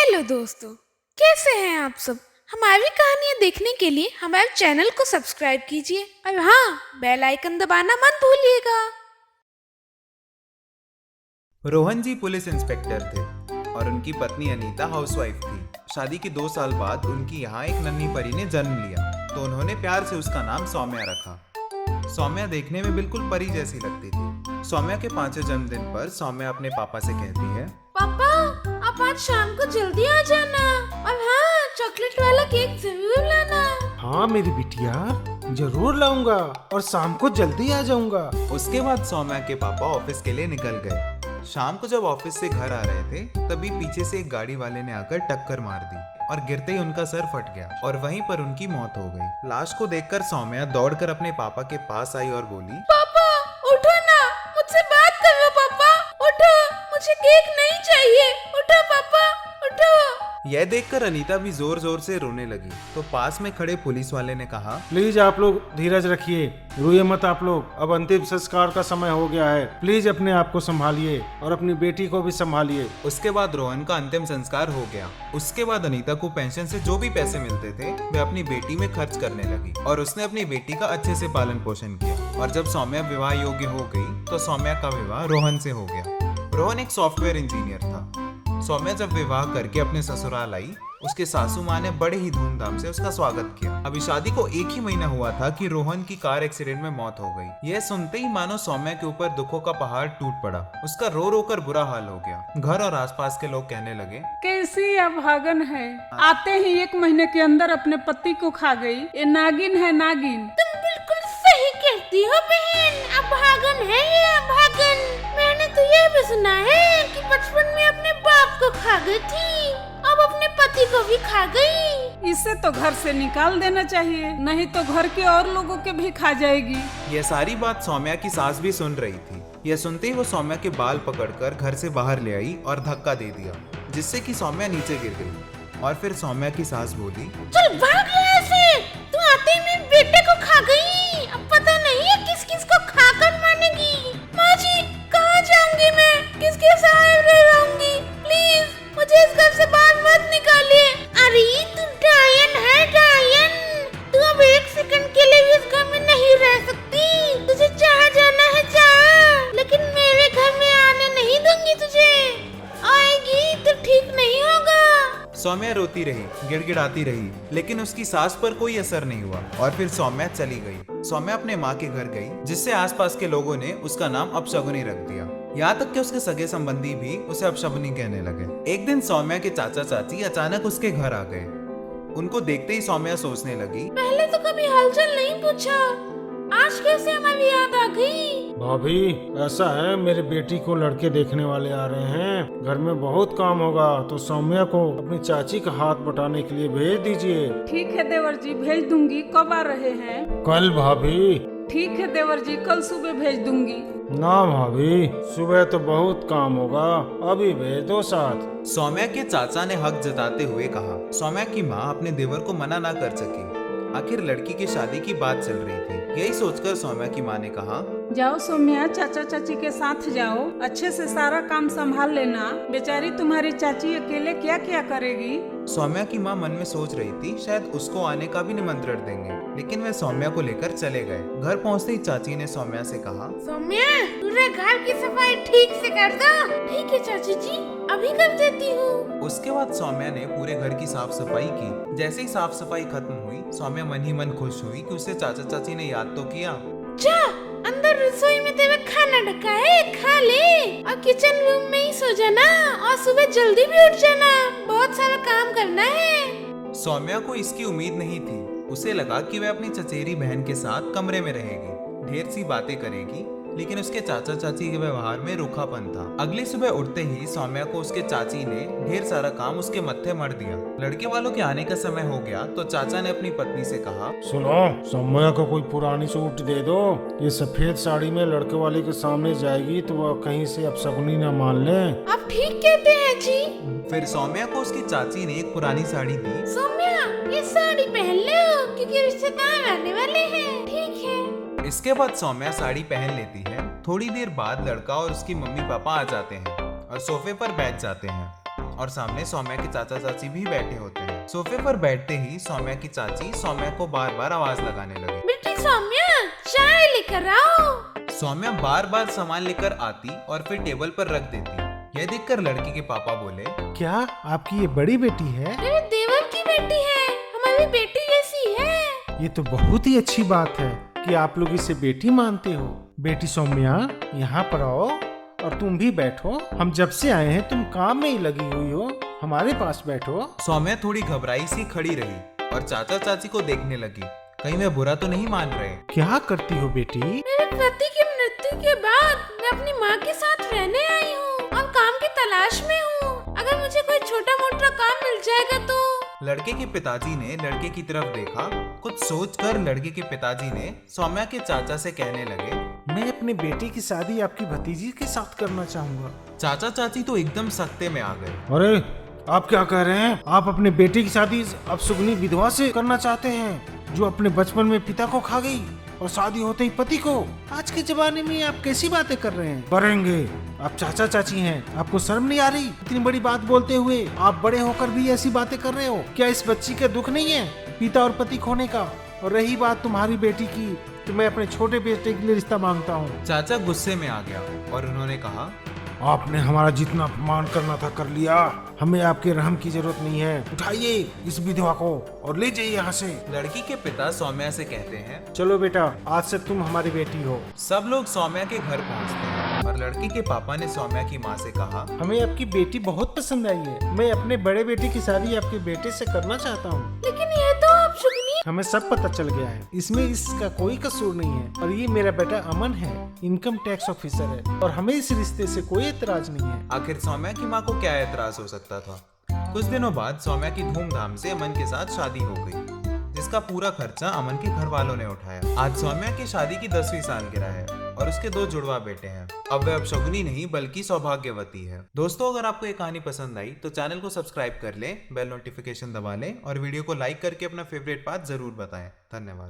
Hello दोस्तों, कैसे हैं आप सब। हमारी कहानियाँ देखने के लिए हमारे चैनल को सब्सक्राइब कीजिए और हाँ, बेल आइकन दबाना मत भूलिएगा। रोहन जी पुलिस इंस्पेक्टर थे और उनकी पत्नी अनीता हाउसवाइफ थी। शादी के 2 साल बाद उनकी यहाँ एक नन्ही परी ने जन्म लिया तो उन्होंने प्यार से उसका नाम सौम्या रखा। सौम्या देखने में बिल्कुल परी जैसी लगती थी। सौम्या के 5वें जन्मदिन पर सौम्या अपने पापा से कहती है, पापा, आप आज शाम को जल्दी आ जाना और हाँ, चॉकलेट वाला केक जरूर लाना। हाँ मेरी बिटिया, जरूर लाऊंगा और शाम को जल्दी आ जाऊंगा। उसके बाद सौम्या के पापा ऑफिस के लिए निकल गए। शाम को जब ऑफिस से घर आ रहे थे तभी पीछे से एक गाड़ी वाले ने आकर टक्कर मार दी और गिरते ही उनका सर फट गया और वहीं पर उनकी मौत हो गई। लाश को देखकर सौम्या दौड़कर अपने पापा के पास आई और बोली, पापा उठो ना, मुझसे बात करो। पापा उठो, मुझे केक नहीं चाहिए। उठो पापा, उठो। यह देखकर अनीता भी जोर जोर से रोने लगी तो पास में खड़े पुलिस वाले ने कहा, प्लीज आप लोग धीरज रखिए, रोइए मत आप लोग। अब अंतिम संस्कार का समय हो गया है। प्लीज अपने आप को संभालिए और अपनी बेटी को भी संभालिए। उसके बाद रोहन का अंतिम संस्कार हो गया। उसके बाद अनीता को पेंशन से जो भी पैसे मिलते थे वे अपनी बेटी में खर्च करने लगी और उसने अपनी बेटी का अच्छे से पालन पोषण किया। और जब सौम्या विवाह योग्य हो गई तो सौम्या का विवाह रोहन से हो गया। रोहन एक सॉफ्टवेयर इंजीनियर था। सौम्या जब विवाह करके अपने ससुराल आई, उसके सासू माँ ने बड़े ही धूमधाम से उसका स्वागत किया। अभी शादी को 1 ही महीना हुआ था कि रोहन की कार एक्सीडेंट में मौत हो गई। यह सुनते ही मानो सौम्या के ऊपर दुखों का पहाड़ टूट पड़ा। उसका रो रो कर बुरा हाल हो गया। घर और आसपास के लोग कहने लगे, कैसी अभागन है, आते ही 1 महीने के अंदर अपने पति को खा गई। ये नागिन है, नागिन। तुम बिल्कुल सही कहती हो बहन, अभागन है ये, अभागन। मैंने तो ये भी सुना है कि बचपन में अपने बाप को खा गई थी, अब अपने पति को भी खा गई। इसे तो घर से निकाल देना चाहिए, नहीं तो घर के और लोगों के भी खा जाएगी। यह सारी बात सौम्या की सास भी सुन रही थी। यह सुनते ही वो सौम्या के बाल पकड़कर घर से बाहर ले आई और धक्का दे दिया, जिससे कि सौम्या नीचे गिर गई। और फिर सौम्या की सास बोली, चल भाग यहाँ से, तू आते ही मेरे बेटे को खा गई। अब पता नहीं है किस किस को खाकर मानेगी। माँ जी, कहाँ जाऊंगी मैं, किसके सहारे रहूंगी। प्लीज मुझे इस घर से बाहर मत निकालिए। अरे तू डायन है, डायन। तू अब 1 सेकंड के लिए भी इस घर में नहीं रह सकती। तुझे जहाँ जाना है जा, लेकिन मेरे घर में आने नहीं दूंगी तुझे। आएगी तो ठीक नहीं होगा। सौम्या रोती रही, गिड़गिड़ाती रही, लेकिन उसकी सास पर कोई असर नहीं हुआ और फिर सौम्या चली गई। सौम्या अपने माँ के घर गई, जिससे आसपास के लोगों ने उसका नाम अपशगुनी रख दिया। यहाँ तक कि उसके सगे संबंधी भी उसे अपशगुनी कहने लगे। एक दिन सौम्या के चाचा चाची अचानक उसके घर आ गए। उनको देखते ही सौम्या सोचने लगी, पहले तो कभी हालचाल नहीं पूछा, आज कैसे हमारी याद आ गई। भाभी, ऐसा है, मेरी बेटी को लड़के देखने वाले आ रहे हैं। घर में बहुत काम होगा तो सौम्या को अपनी चाची का हाथ बटाने के लिए भेज दीजिए। ठीक है देवर जी, भेज दूंगी। कब आ रहे हैं? कल भाभी। ठीक है देवर जी, कल सुबह भेज दूंगी। ना भाभी, सुबह तो बहुत काम होगा, अभी भेज दो साथ। सौम्या के चाचा ने हक जताते हुए कहा। सौम्या की माँ अपने देवर को मना ना कर सकी। आखिर लड़की की शादी की बात चल रही थी। यही सोचकर सौम्या की माँ ने कहा, जाओ सौम्या, चाचा चाची के साथ जाओ, अच्छे से सारा काम संभाल लेना। बेचारी तुम्हारी चाची अकेले क्या क्या करेगी। सौम्या की माँ मन में सोच रही थी शायद उसको आने का भी निमंत्रण देंगे, लेकिन वे सौम्या को लेकर चले गए। घर पहुँचते ही चाची ने सौम्या से कहा, सौम्या, पूरे घर की सफाई ठीक से कर दो। ठीक है चाची जी, अभी कर देती हूँ। उसके बाद सौम्या ने पूरे घर की साफ सफाई की। जैसे ही साफ सफाई खत्म हुई, सौम्या मन ही मन खुश हुई कि उसे चाचा चाची ने याद तो किया। जा, अंदर रसोई में तेरा खाना ढका है, खा ले और किचन रूम में ही सो जाना और सुबह जल्दी भी उठ जाना, बहुत सारा काम करना है। सौम्या को इसकी उम्मीद नहीं थी। उसे लगा कि वह अपनी चचेरी बहन के साथ कमरे में रहेगी, ढेर सी बातें करेगी, लेकिन उसके चाचा चाची के व्यवहार में रूखापन था। अगली सुबह उठते ही सौम्या को उसके चाची ने ढेर सारा काम उसके मत्थे मर दिया। लड़के वालों के आने का समय हो गया तो चाचा ने अपनी पत्नी से कहा, सुनो, सौम्या को कोई पुरानी सूट दे दो। ये सफेद साड़ी में लड़के वाले के सामने जाएगी तो वह कहीं से अपशगुनी न मान ले। आप ठीक कहते हैं जी। फिर सौम्या को उसकी चाची ने एक पुरानी साड़ी दी। सौम्या, ये साड़ी पहन लो क्योंकि रिश्तेदार आने वाले हैं। ठीक है। इसके बाद सौम्या साड़ी पहन लेती है। थोड़ी देर बाद लड़का और उसकी मम्मी पापा आ जाते हैं और सोफे पर बैठ जाते हैं और सामने सौम्या के चाचा चाची भी बैठे होते हैं। सोफे पर बैठते ही सौम्या की चाची सौम्या को बार बार आवाज लगाने लगी। बेटी सौम्या, चाय लेकर आओ। सौम्या बार बार सामान लेकर आती और फिर टेबल पर रख देती। यह देखकर लड़की के पापा बोले, क्या आपकी ये बड़ी बेटी है? मेरे देवर की बेटी है, हमारी बेटी जैसी है। ये तो बहुत ही अच्छी बात है कि आप लोग इसे बेटी मानते हो। बेटी सौम्या, यहाँ पर आओ और तुम भी बैठो। हम जब से आए हैं तुम काम में ही लगी हुई हो, हमारे पास बैठो। सौम्या थोड़ी घबराई सी खड़ी रही और चाचा चाची को देखने लगी, कहीं वे बुरा तो नहीं मान रहे। क्या करती हो बेटी? मेरे पति की मृत्यु के बाद मैं अपनी माँ के साथ रहने आई हूँ और काम की तलाश में हूँ। अगर मुझे कोई छोटा मोटा काम मिल जाएगा तो। लड़के के पिताजी ने लड़के की तरफ देखा। कुछ सोचकर लड़के के पिताजी ने सौम्या के चाचा से कहने लगे, मैं अपनी बेटी की शादी आपकी भतीजी के साथ करना चाहूँगा। चाचा चाची तो एकदम सख्ते में आ गए। अरे आप क्या कह रहे हैं? आप अपनी बेटी की शादी अपशुगनी विधवा से करना चाहते हैं, जो अपने बचपन में पिता को खा गई और शादी होते ही पति को? आज के जमाने में आप कैसी बातें कर रहे हैं? करेंगे, आप चाचा चाची हैं, आपको शर्म नहीं आ रही? इतनी बड़ी बात बोलते हुए आप बड़े होकर भी ऐसी बातें कर रहे हो? क्या इस बच्ची का दुख नहीं है पिता और पति खोने का? और रही बात तुम्हारी बेटी की, तो मैं अपने छोटे बेटे के लिए रिश्ता मांगता हूँ। चाचा गुस्से में आ गया और उन्होंने कहा, आपने हमारा जितना अपमान करना था कर लिया, हमें आपके रहम की जरूरत नहीं है। उठाइए इस विधवा को और ले जाइए यहाँ से। लड़की के पिता सौम्या से कहते हैं, चलो बेटा, आज से तुम हमारी बेटी हो। सब लोग सौम्या के घर पहुँचते हैं और लड़की के पापा ने सौम्या की माँ से कहा, हमें आपकी बेटी बहुत पसंद आई है। मैं अपने बड़े बेटे की शादी आपके बेटे से करना चाहता हूँ। लेकिन ये तो अपशुगनी। हमें सब पता चल गया है, इसमें इसका कोई कसूर नहीं है। और ये मेरा बेटा अमन है, इनकम टैक्स ऑफिसर है, और हमें इस रिश्ते से कोई एतराज नहीं है। आखिर सौम्या की माँ को क्या एतराज हो सकता था। कुछ दिनों बाद सौम्या की धूमधाम से अमन के साथ शादी हो गई, जिसका पूरा खर्चा अमन के घर वालों ने उठाया। आज सौम्या की शादी की 10वीं सालगिरह है और उसके 2 जुड़वा बेटे हैं। अब वह अपशगुनी नहीं बल्कि सौभाग्यवती है। दोस्तों, अगर आपको ये कहानी पसंद आई तो चैनल को सब्सक्राइब कर लें, बेल नोटिफिकेशन दबा लें और वीडियो को लाइक करके अपना फेवरेट पार्ट जरूर बताएं। धन्यवाद।